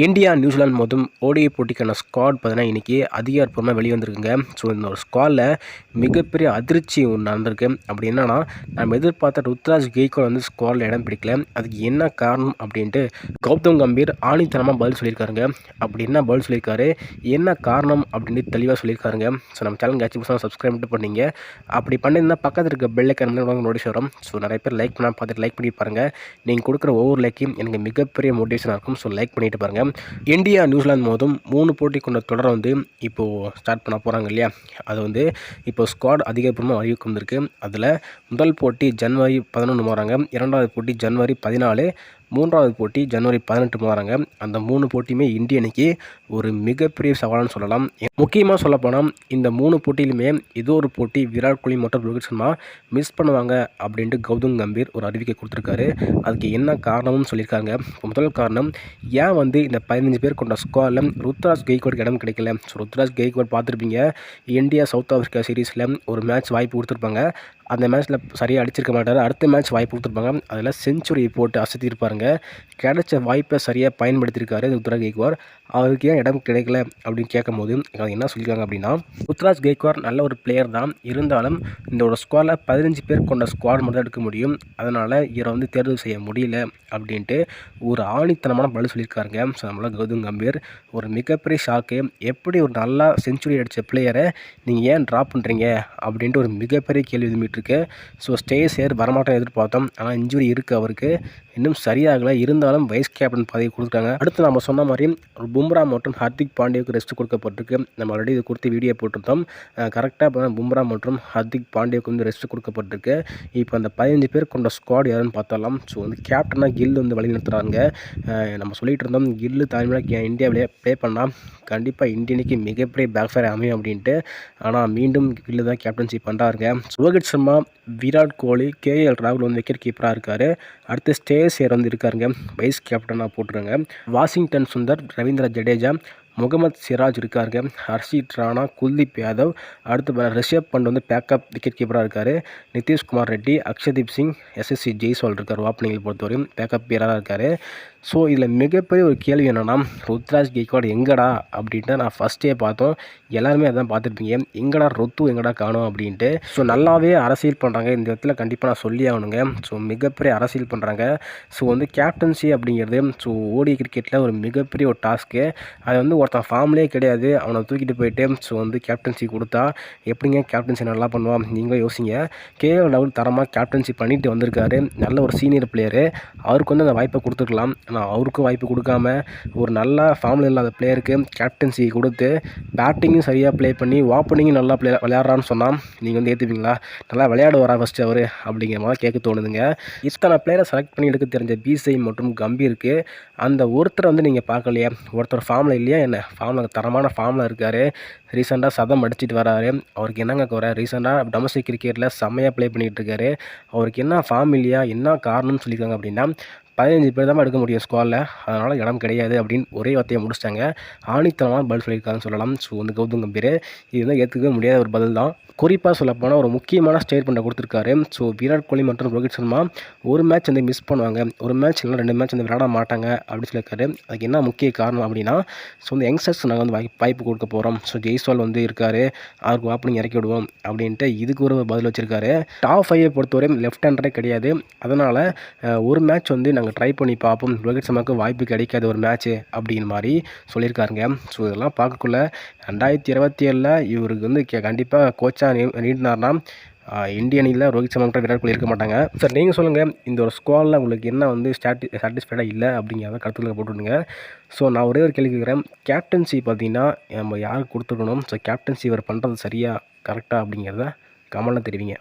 India New Zealand மோதும் ODI போட்டிக்கான squad பார்த்தீங்கன்னா இன்றைக்கி அதிகாரப்பூர்வமாக வெளியே வந்திருக்குங்க. ஸோ இந்த ஒரு ஸ்குவாடில் மிகப்பெரிய அதிர்ச்சி ஒன்று நடந்திருக்கு. அப்படி என்னன்னா, நம்ம எதிர்பார்த்த ருத்ராஜ் கெய்க்வாட் வந்து ஸ்குவாடில் இடம் பிடிக்கல. அதுக்கு என்ன காரணம் அப்படின்ட்டு கௌதம் கம்பீர் ஆணித்தனமாக பதில் சொல்லியிருக்காருங்க. அப்படி என்ன பதில் சொல்லியிருக்காரு, என்ன காரணம் அப்படின்னு தெளிவாக சொல்லியிருக்காருங்க. ஸோ நம்ம சேனல் புதுசாக சப்ஸ்கிரைப் மட்டும் பண்ணிங்க. அப்படி பண்ணியிருந்தால் பக்கத்தில் இருக்க பெல் ஐக்கான் நோட்டீஸ் வரும். ஸோ நிறைய பேர் லைக் பண்ணால் பார்த்துட்டு லைக் பண்ணி பாருங்கள். நீங்கள் கொடுக்குற ஒவ்வொரு லைக்கையும் எனக்கு மிகப்பெரிய மோட்டிவேஷனாக இருக்கும். ஸோ லைக் பண்ணிட்டு பாருங்கள். இந்தியா நியூசிலாந்து மோதும் 3 போட்டி கொண்ட தொடரை வந்து இப்போது ஸ்டார்ட் பண்ண போகிறாங்க இல்லையா. அது வந்து இப்போ ஸ்குவாட் அதிகபூர்வமாக அறிவிக்க வந்திருக்கு. அதில் முதல் போட்டி ஜனவரி 11 போகிறாங்க, இரண்டாவது போட்டி ஜனவரி 14, மூன்றாவது போட்டி ஜனவரி 18 போகிறாங்க. அந்த 3 போட்டியுமே இந்திய அணிக்கு ஒரு மிகப்பெரிய சவால்னு சொல்லலாம். முக்கியமாக சொல்லப்போனால் இந்த 3 போட்டியிலுமே ஏதோ ஒரு போட்டி விராட் கோலி மற்றும் ரோஹித் சர்மா மிஸ் பண்ணுவாங்க அப்படின்ட்டு கௌதம் கம்பீர் ஒரு அறிவிக்கை கொடுத்துருக்காரு. அதுக்கு என்ன காரணம்னு சொல்லியிருக்காங்க. முதல் காரணம், ஏன் வந்து இந்த 15 பேர் கொண்ட ஸ்குவாடில் ருத்ராஜ் கெய்க்வாடுக்கு இடம் கிடைக்கல. ஸோ ருத்ராஜ் கெய்க்வாட் பார்த்துருப்பீங்க, இந்தியா சவுத் ஆஃப்ரிக்கா சீரீஸில் ஒரு மேட்ச் வாய்ப்பு கொடுத்துருப்பாங்க. அந்த மேட்ச்சில் சரியாக அடிச்சிருக்க மாட்டார். அடுத்த மேட்ச் வாய்ப்பு கொடுத்துருப்பாங்க, அதில் செஞ்சுரி போட்டு அசத்திருப்பாருங்க. கிடைச்ச வாய்ப்பை சரியாக பயன்படுத்தியிருக்காரு ருத்ராஜ் கெய்க்வாட். அவருக்கு ஏன் இடம் கிடைக்கல அப்படின்னு கேட்கும்போது அது என்ன சொல்லியிருக்காங்க அப்படின்னா, ருத்ராஜ் கெய்க்வாட் நல்ல ஒரு பிளேயர் தான், இருந்தாலும் இந்த ஒரு ஸ்குவாடில் 15 பேர் கொண்ட ஸ்குவாட் மட்டும் எடுக்க முடியும், அதனால் இவரை வந்து தேர்வு செய்ய முடியல அப்படின்ட்டு ஒரு ஆணித்தனமான பதில் சொல்லியிருக்காருங்க. ஸோ நம்மள கௌதம் கம்பீர் ஒரு மிகப்பெரிய ஷாக்கு. எப்படி ஒரு நல்லா செஞ்சுரி அடித்த பிளேயரை நீங்கள் ஏன் ட்ராப் பண்ணுறீங்க அப்படின்ட்டு ஒரு மிகப்பெரிய கேள்வி எழுப்பிட்டுருக்கு. ஸோ ஸ்டேஸ் ஏர் வரமாட்டோம் எதிர்பார்த்தோம், ஆனால் இன்ஜுரி இருக்குது அவருக்கு, இன்னும் சரியாகலை. இருந்தாலும் வைஸ் கேப்டன் பதவி கொடுத்துட்டாங்க. அடுத்து நம்ம சொன்ன மாதிரி பும்ரா மற்றும் ஹர்திக் பாண்டியாவுக்கு ரெஸ்ட் கொடுக்கப்பட்டிருக்கு. நம்ம ஆல்ரெடி இது குறித்து வீடியோ போட்டிருந்தோம். கரெக்டாக பும்ரா மற்றும் ஹர்திக் பாண்டியாவுக்கு வந்து ரெஸ்ட் கொடுக்கப்பட்டிருக்கு. இப்போ அந்த 15 பேர் கொண்ட ஸ்குவாட் யாருன்னு பார்த்தலாம். ஸோ வந்து கேப்டனாக கில் வந்து வழி நடத்துகிறாங்க. நம்ம சொல்லிகிட்டு இருந்தோம், கில்லு தலைமையாக இந்தியாவிலே ப்ளே பண்ணால் கண்டிப்பாக இந்தியனுக்கு மிகப்பெரிய பேக்ஃபயர் அமையும் அப்படின்ட்டு. ஆனால் மீண்டும் கில்லு தான் கேப்டன்ஷிப் பண்ணுறாருங்க. ரோஹித் சர்மா, விராட் கோலி, கேஎல் ராகுல் வந்து விக்கெட் கீப்பராக இருக்கார். அடுத்து ஸ்டேஸ் ஏர் வந்து இருக்காருங்க, வைஸ் கேப்டனாக போட்டுருங்க. வாஷிங்டன் சுந்தர், ரவீந்திர ஜடேஜா, முகமது சிராஜ் இருக்காருங்க. ஹர்ஷித் ராணா, குல்தீப் யாதவ், அடுத்து ரிஷப் பண்ட் வந்து பேக்கப் விக்கெட் கீப்பராக இருக்கார். நிதிஷ்குமார் ரெட்டி, அக்ஷதீப் சிங், எஸ்எஸ்சி ஜெய்ஸ்வால் இருக்கார். ஓப்பனிங்கில் பொறுத்தவரையும் பேக்கப் பிளேயராக இருக்கார். ஸோ இதில் மிகப்பெரிய ஒரு கேள்வி என்னென்னா, ருத்ராஜ் கெய்க்வாட் எங்கடா அப்படின்ட்டு நான் ஃபஸ்ட்டே பார்த்தோம். எல்லாருமே அதான் பார்த்துருப்பீங்க, எங்கடா ருத்து எங்கடா காணும் அப்படின்ட்டு. ஸோ நல்லாவே அரசியல் பண்ணுறாங்க இந்த இடத்துல, கண்டிப்பாக நான் சொல்லி ஆகணுங்க. ஸோ மிகப்பெரிய அரசியல் பண்ணுறாங்க. ஸோ வந்து கேப்டன்சி அப்படிங்கிறது ஸோ ஓடி கிரிக்கெட்டில் ஒரு மிகப்பெரிய ஒரு டாஸ்க்கு. அது வந்து ஒருத்தன் ஃபார்ம்லேயே கிடையாது, அவனை தூக்கிட்டு போயிட்டு ஸோ வந்து கேப்டன்சி கொடுத்தா எப்படிங்க கேப்டன்சி நல்லா பண்ணுவான் நீங்களே யோசிங்க. கேஎல் ராகுல் தரமாக கேப்டன்சி பண்ணிட்டு வந்திருக்காரு, நல்ல ஒரு சீனியர் பிளேயரு. அவருக்கு வந்து அந்த வாய்ப்பை கொடுத்துருக்கலாம். ஆனால் அவருக்கும் வாய்ப்பு கொடுக்காம ஒரு நல்ல ஃபார்மில் இல்லாத பிளேயருக்கு கேப்டன்சி கொடுத்து பேட்டிங்கும் சரியாக ப்ளே பண்ணி ஓப்பனிங்கும் நல்லா விளையாடுறான்னு சொன்னால் நீங்கள் வந்து ஏற்றுப்பீங்களா? நல்லா விளையாடுவாரா ஃபஸ்ட்டு அவர் அப்படிங்கிற மாதிரி கேட்க தோணுதுங்க. இத்தனை பிளேயரை செலக்ட் பண்ணி எடுக்க தெரிஞ்ச பிசிஐ மற்றும் கம்பீருக்கு அந்த ஒருத்தரை வந்து நீங்கள் பார்க்கலையே. ஒருத்தர் ஃபார்மில் இல்லையா என்ன, ஃபார்மில் தரமான ஃபார்மில் இருக்கார். ரீசெண்டாக சதம் அடிச்சிட்டு வராரு. அவருக்கு என்னங்க குறை, ரீசெண்டாக டொமஸ்டிக் கிரிக்கெட்டில் செம்மையாக ப்ளே பண்ணிகிட்டு இருக்காரு. அவருக்கு என்ன ஃபார்ம் இல்லையா, என்ன காரணம்னு சொல்லியிருக்காங்க அப்படின்னா, 15 பேர் தான் எடுக்க முடியும் ஸ்குவாடில், அதனால் இடம் கிடையாது அப்படின்னு ஒரே வார்த்தையை முடிச்சிட்டாங்க. ஆணித்தனமான பதில் சொல்லியிருக்காங்கன்னு சொல்லலாம். ஸோ வந்து கௌதம் கம்பீர் இது வந்து ஏற்றுக்கவே முடியாத ஒரு பதில் தான். குறிப்பாக சொல்லப்போனால் ஒரு முக்கியமான ஸ்டேட்மெண்ட்டை கொடுத்துருக்காரு. ஸோ விராட் கோலி மற்றும் ரோஹித் சர்மா ஒரு மேட்ச் வந்து மிஸ் பண்ணுவாங்க, ஒரு மேட்ச் இல்லைனா 2 மேட்ச் வந்து விளையாட மாட்டாங்க அப்படின்னு சொல்லியிருக்காரு. அதுக்கு என்ன முக்கிய காரணம் அப்படின்னா, ஸோ வந்து யங்ஸ்டர்ஸ் நாங்கள் வந்து வாய்ப்பு கொடுக்க போகிறோம். ஸோ ஜெய்ஸ்வால் வந்து இருக்கார், அவருக்கு ஓப்பனிங் இறக்கி விடுவோம் அப்படின்ட்டு இதுக்கு ஒரு பதில் வச்சுருக்காரு. டாப் 5 பொறுத்தவரை லெஃப்ட் ஹேண்டரே கிடையாது, அதனால் ஒரு மேட்ச் வந்து நாங்கள் ட்ரை பண்ணி பார்ப்போம், ரோஹித் சர்மாவுக்கு வாய்ப்பு கிடைக்காது ஒரு மேட்ச்சு அப்படிங்கிற மாதிரி சொல்லியிருக்காருங்க. ஸோ இதெல்லாம் பார்க்கக்குள்ள 2027 இவருக்கு வந்து கண்டிப்பாக கோச்சாக நீடினார்னா இந்திய அணியில் ரோஹித் சர்மா மட்டும் விராட் கோலி இருக்க மாட்டாங்க. சார் நீங்கள் சொல்லுங்கள், இந்த ஒரு ஸ்குவாடில் உங்களுக்கு என்ன வந்து சாட்டிஸ்ஃபைடாக இல்லை அப்படிங்கிறத கருத்துக்களை போட்டுவிடுங்க. ஸோ நான் ஒரே ஒரு கேள்வி கேட்குறேன், கேப்டன்சி பார்த்தீங்கன்னா நம்ம யாருக்கு கொடுத்துருக்கணும், ஸோ கேப்டன்சி இவர் பண்ணுறது சரியாக கரெக்டாக அப்படிங்கிறத கமெண்ட்டில் தெரிவிங்க.